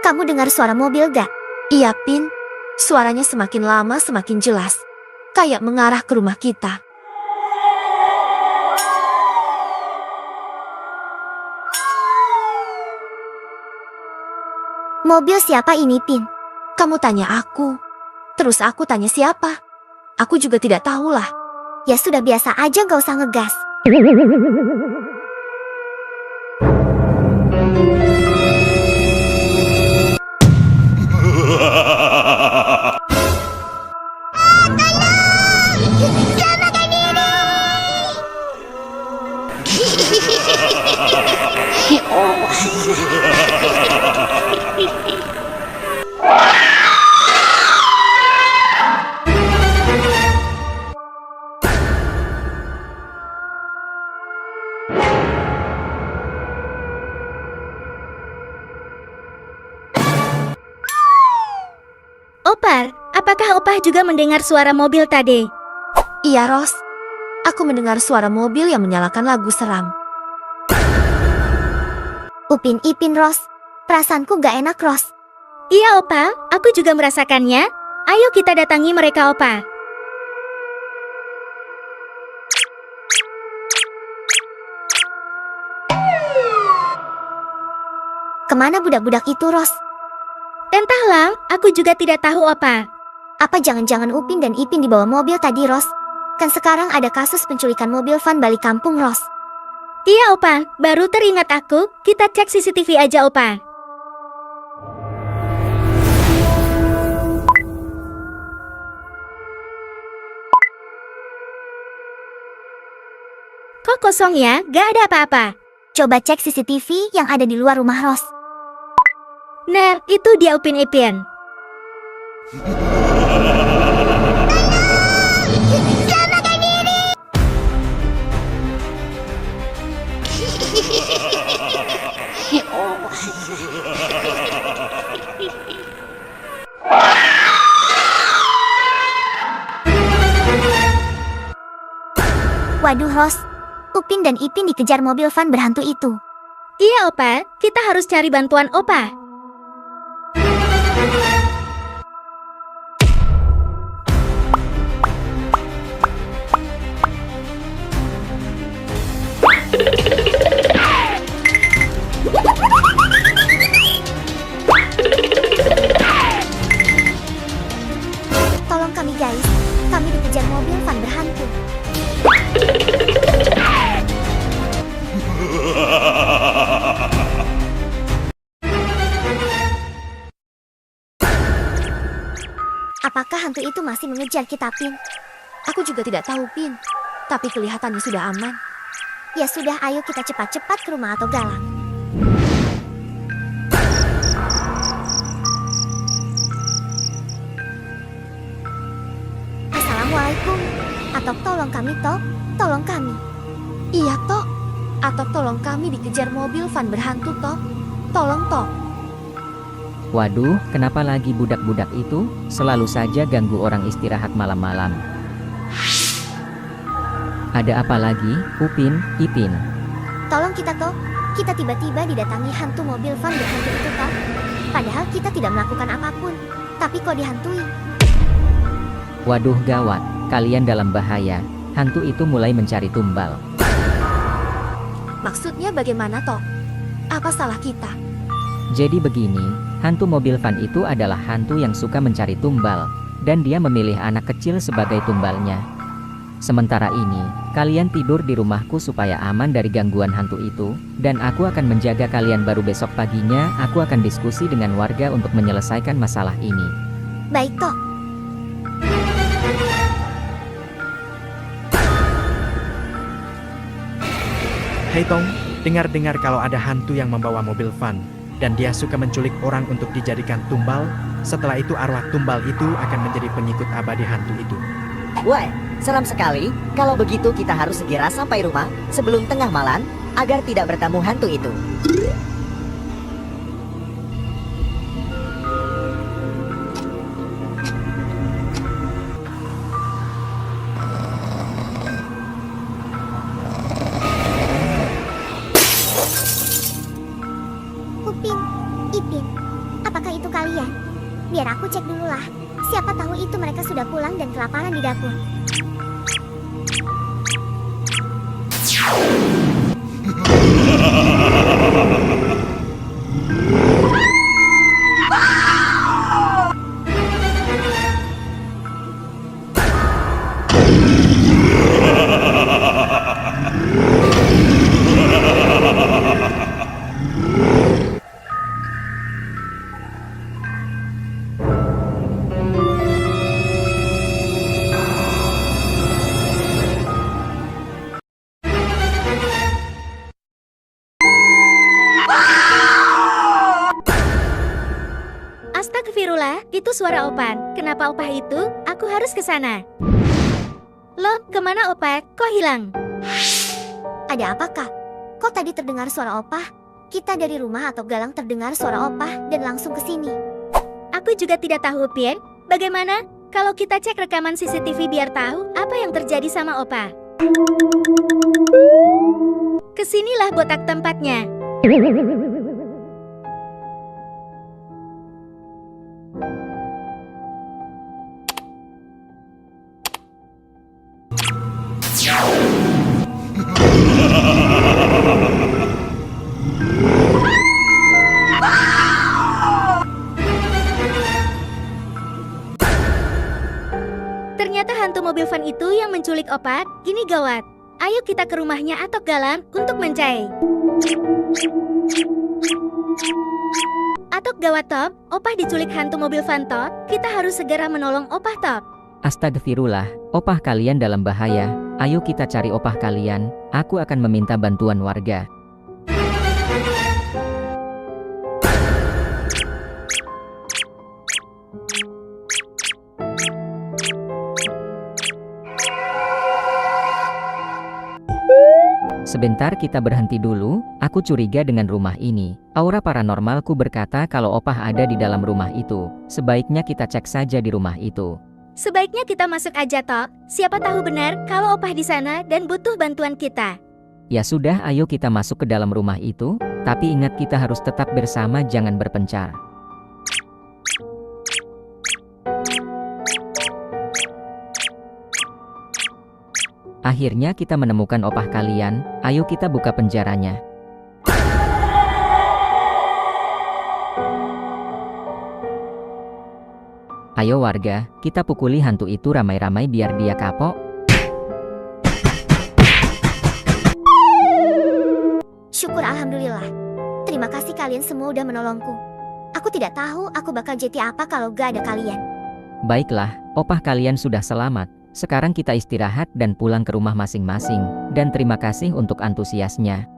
Kamu dengar suara mobil gak? Iya, Pin. Suaranya semakin lama semakin jelas. Kayak mengarah ke rumah kita. Mobil siapa ini, Pin? Kamu tanya aku. Terus aku tanya siapa? Aku juga tidak tahulah. Ya sudah, biasa aja, gak usah ngegas. Opar, apakah Opah juga mendengar suara mobil tadi? Iya, Ros. Aku mendengar suara mobil yang menyalakan lagu seram. Upin Ipin, Ros. Perasaanku gak enak, Ros. Iya, Opah, aku juga merasakannya. Ayo kita datangi mereka, Opah. Kemana budak-budak itu, Ros? Entahlah, aku juga tidak tahu, Opah. Apa jangan-jangan Upin dan Ipin dibawa mobil tadi, Ros? Kan sekarang ada kasus penculikan mobil van balik kampung, Ros. Iya, Opah, baru teringat aku. Kita cek CCTV aja, Opah. Kok kosong ya? Gak ada apa-apa. Coba cek CCTV yang ada di luar rumah, Ros. Nah, itu dia Upin Ipin. Waduh, Ros. Upin dan Ipin dikejar mobil van berhantu itu. Iya, Opah, kita harus cari bantuan Opah. Tolong kami, guys. Kami dikejar mobil van berhantu. Apakah hantu itu masih mengejar kita, Pin? Aku juga tidak tahu, Pin. Tapi kelihatannya sudah aman. Ya sudah, ayo kita cepat-cepat ke rumah atau galang. Assalamualaikum. Atau tolong kami, Tok. Tolong kami. Iya, Tok. Atau tolong kami dikejar mobil van berhantu, Tok. Tolong, Tok. Waduh, kenapa lagi budak-budak itu selalu saja ganggu orang istirahat malam-malam? Ada apa lagi, Upin, Ipin? Tolong kita, Tok. Kita tiba-tiba didatangi hantu mobil van berhantu itu, Tok. Padahal kita tidak melakukan apapun. Tapi kok dihantui? Waduh, gawat, kalian dalam bahaya. Hantu itu mulai mencari tumbal. Maksudnya bagaimana, Tok? Apa salah kita? Jadi begini, hantu mobil van itu adalah hantu yang suka mencari tumbal, dan dia memilih anak kecil sebagai tumbalnya. Sementara ini, kalian tidur di rumahku supaya aman dari gangguan hantu itu, dan aku akan menjaga kalian. Baru besok paginya, aku akan diskusi dengan warga untuk menyelesaikan masalah ini. Baik, Tok. Hei Tong, dengar-dengar kalau ada hantu yang membawa mobil van, dan dia suka menculik orang untuk dijadikan tumbal. Setelah itu arwah tumbal itu akan menjadi pengikut abadi hantu itu. Wah, seram sekali. Kalau begitu kita harus segera sampai rumah sebelum tengah malam agar tidak bertemu hantu itu. Upin, Ipin, apakah cek dulu lah. Siapa tahu itu mereka sudah pulang dan kelaparan di dapur. Astagfirullah, itu suara Opan. Kenapa Opah itu? Aku harus ke sana. Loh, kemana Opah? Kok hilang? Ada apakah? Kok tadi terdengar suara Opah? Kita dari rumah atau Galang terdengar suara Opah dan langsung ke sini. Aku juga tidak tahu, Pien. Bagaimana kalau kita cek rekaman CCTV biar tahu apa yang terjadi sama Opah? Kesinilah botak tempatnya. Ternyata hantu mobil van itu yang menculik Opah. Gini gawat. Ayo kita ke rumahnya Atok Galang untuk mencari. Atok gawat Top, Opah diculik hantu mobil van Top. Kita harus segera menolong Opah Top. Astagfirullah, opah kalian dalam bahaya. Ayo kita cari opah kalian. Aku akan meminta bantuan warga. Sebentar kita berhenti dulu, aku curiga dengan rumah ini. Aura paranormalku berkata kalau opah ada di dalam rumah itu. Sebaiknya kita cek saja di rumah itu. Sebaiknya kita masuk aja, Tok. Siapa tahu benar kalau Opah di sana dan butuh bantuan kita. Ya sudah, ayo kita masuk ke dalam rumah itu. Tapi ingat kita harus tetap bersama, jangan berpencar. Akhirnya kita menemukan opah kalian. Ayo kita buka penjaranya. Ayo warga, kita pukuli hantu itu ramai-ramai biar dia kapok. Syukur alhamdulillah. Terima kasih kalian semua udah menolongku. Aku tidak tahu aku bakal jadi apa kalau gak ada kalian. Baiklah, opah kalian sudah selamat. Sekarang kita istirahat dan pulang ke rumah masing-masing. Dan terima kasih untuk antusiasnya.